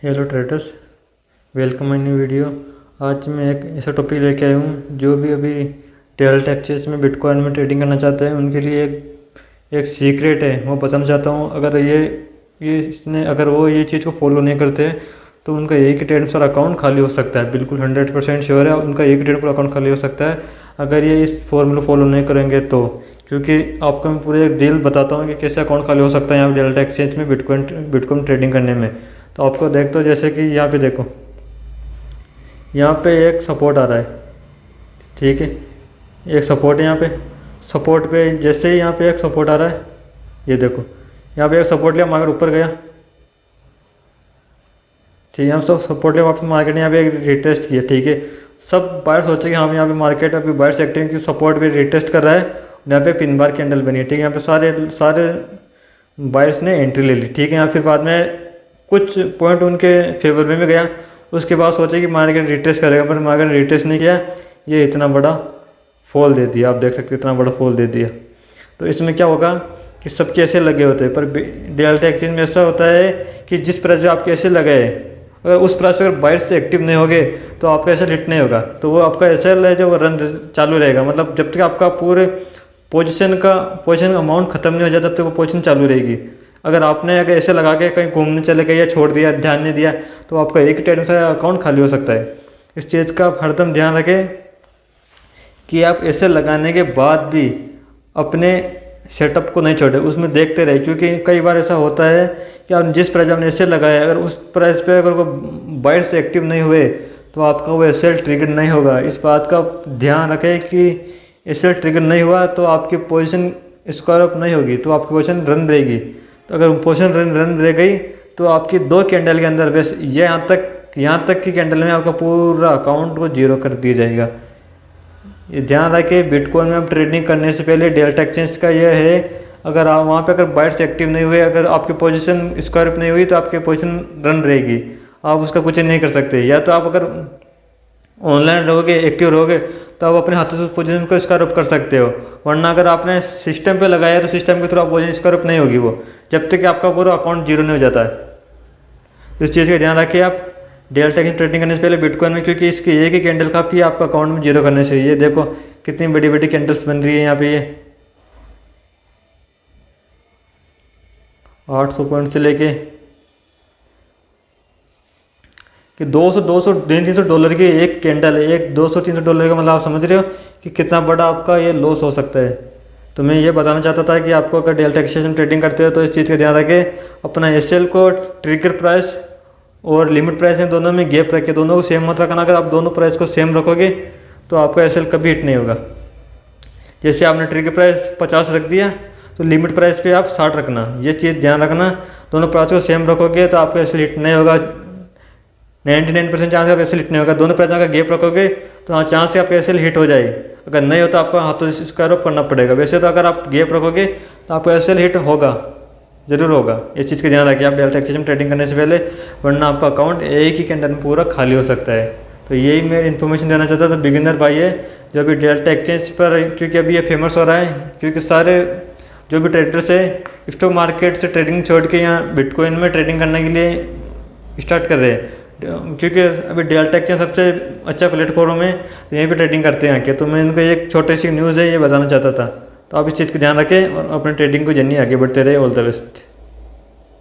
Hello traders, welcome my new video. आज मैं एक ऐसा टॉपिक लेके आया हूँ जो भी अभी डेल्टा एक्सचेंज में बिटकॉइन में ट्रेडिंग करना चाहते हैं उनके लिए एक सीक्रेट है, वो बताना चाहता हूँ। अगर अगर वो ये चीज़ को फॉलो नहीं करते तो उनका एक ही ट्रेड पर अकाउंट खाली हो सकता है। बिल्कुल 100% श्योर है, उनका एक ही ट्रेड पर अकाउंट खाली हो सकता है अगर ये इस फॉर्मूला फॉलो नहीं करेंगे तो। क्योंकि आपको मैं पूरे एक डील बताता हूँ कि कैसे अकाउंट खाली हो सकता है यहाँ पे डेल्टा एक्सचेंज में बिटकॉइन ट्रेडिंग करने में। तो आपको देखते हो, जैसे कि यहाँ पे देखो, यहाँ पे एक सपोर्ट आ रहा है, ठीक है। एक सपोर्ट है यहाँ पे, सपोर्ट पे जैसे ही यहाँ पे एक सपोर्ट आ रहा है, ये देखो यहाँ पे एक सपोर्ट लिया, मार्केट ऊपर गया, ठीक है। हम सब सपोर्ट लिया, वापस मार्केट ने यहाँ पे रिटेस्ट किया, ठीक है। सब बायर सोचे कि हम यहाँ पे मार्केट अभी बायर सेक्टर की सपोर्ट पे रिटेस्ट कर रहा है, यहाँ पे पिन बार कैंडल बनी है, ठीक है। यहाँ पे सारे बायर्स ने एंट्री ले ली, ठीक है। यहाँ फिर बाद में कुछ पॉइंट उनके फेवर में भी गया, उसके बाद सोचे कि मार्केट रिट्रेस करेगा, पर मार्केट ने रिट्रेस नहीं किया, ये इतना बड़ा फॉल दे दिया। आप देख सकते हैं इतना बड़ा फॉल दे दिया। तो इसमें क्या होगा कि सबके ऐसे लगे होते हैं, पर डेल्टा एक्सचेंज में ऐसा होता है कि जिस प्राइस पे आपके ऐसे लगे हैं, अगर उस प्राइस पर अगर बायर्स से एक्टिव नहीं होगे तो आपका ऐसे हिट नहीं होगा, तो वो आपका एसएल है जो वो रन चालू रहेगा। मतलब जब तक आपका पूरे पोजीशन अमाउंट खत्म नहीं हो जाता तब तक वो पोजीशन चालू रहेगी। अगर ऐसे लगा के कहीं घूमने चले गए या छोड़ दिया, ध्यान नहीं दिया, तो आपका एक टाइम से अकाउंट खाली हो सकता है। इस चीज़ का आप हरदम ध्यान रखें कि आप ऐसे लगाने के बाद भी अपने सेटअप को नहीं छोड़े, उसमें देखते रहे। क्योंकि कई बार ऐसा होता है कि आप जिस प्राइस आपने ऐसे लगाया, अगर उस प्राइस पे अगर वो बायर से एक्टिव नहीं हुए तो आपका वो एसएल ट्रिगर नहीं होगा। इस बात का ध्यान रखें कि एसएल ट्रिगर नहीं हुआ तो आपकी पोजीशन स्क्वायर अप नहीं होगी, तो आपकी पोजीशन रन रहेगी। तो अगर पोजीशन रन रह गई तो आपकी 2 कैंडल के अंदर बस यहाँ तक की कैंडल में आपका पूरा अकाउंट को जीरो कर दिया जाएगा। ये ध्यान रखें, बिटकॉइन में आप ट्रेडिंग करने से पहले डेल्टा एक्सचेंज का यह है, अगर आप वहाँ पे अगर बायर्स एक्टिव नहीं हुए, अगर आपकी पोजीशन स्क्वायर अप नहीं हुई तो आपकी पोजीशन रन रहेगी, आप उसका कुछ नहीं कर सकते। या तो आप अगर ऑनलाइन रहोगे, एक्टिव रहोगे, तो आप अपने हाथों से उस पोजीशन को स्क्वायर अप कर सकते हो। वरना अगर आपने सिस्टम पे लगाया तो सिस्टम के थ्रू आप पोजीशन स्क्वायर अप नहीं होगी वो, जब तक कि आपका पूरा अकाउंट जीरो नहीं हो जाता है। तो इस चीज़ का ध्यान रखिए आप डेल्टा की ट्रेडिंग करने से पहले बिटकॉइन में, क्योंकि इसकी एक ही कैंडल काफ़ी है आपका अकाउंट में जीरो करने से। ये देखो कितनी बड़ी बड़ी कैंडल्स बन रही है यहाँ पे, ये 800 पॉइंट से लेके कि 200 300 डॉलर की एक कैंडल है। एक 200-300 डॉलर का मतलब आप समझ रहे हो कि कितना बड़ा आपका ये लॉस हो सकता है। तो मैं ये बताना चाहता था कि आपको अगर डेल्टा एक्सचेंज में ट्रेडिंग करते हो तो इस चीज़ का ध्यान रखें, अपना एसएल को ट्रिगर प्राइस और लिमिट प्राइस में दोनों में गैप रखें, दोनों को सेम मत रखना। अगर आप दोनों प्राइस को सेम रखोगे तो आपका एसएल कभी हिट नहीं होगा। जैसे आपने ट्रिगर प्राइस 50 रख दिया तो लिमिट प्राइस पे आप 60 रखना, ये चीज़ ध्यान रखना। दोनों प्राइस को सेम रखोगे तो आपका एसएल हिट नहीं होगा। 99% चांस है आपका एसएल हिट नहीं होगा। दोनों प्राइस में अगर गैप रखोगे तो हाँ, चांस है आपका एसएल हिट हो जाए। अगर नहीं होता आपका हाथों से स्क्वायर अप करना पड़ेगा। वैसे तो अगर आप गैप रखोगे तो आपका एसएल हिट होगा, ज़रूर होगा। इस चीज़ का ध्यान रखिए आप डेल्टा एक्सचेंज में ट्रेडिंग करने से पहले, वरना आपका अकाउंट एक ही कैंडल में पूरा खाली हो सकता है। तो यही मैं इन्फॉर्मेशन देना चाहता था बिगिनर भाई है जो अभी डेल्टा एक्सचेंज पर, क्योंकि अभी ये फेमस हो रहा है, क्योंकि सारे जो भी ट्रेडर्स है स्टॉक मार्केट से ट्रेडिंग छोड़ के यहाँ बिटकॉइन में ट्रेडिंग करने के लिए स्टार्ट कर रहे हैं। क्योंकि अभी डेल्टा एक्सचेंज सबसे अच्छा प्लेटफॉर्म है, तो यहीं पे ट्रेडिंग करते हैं आके। तो मैं इनको एक छोटी सी न्यूज़ है ये बताना चाहता था। तो आप इस चीज़ को ध्यान रखें और अपने ट्रेडिंग को जर्नी आगे बढ़ते रहे। All the best.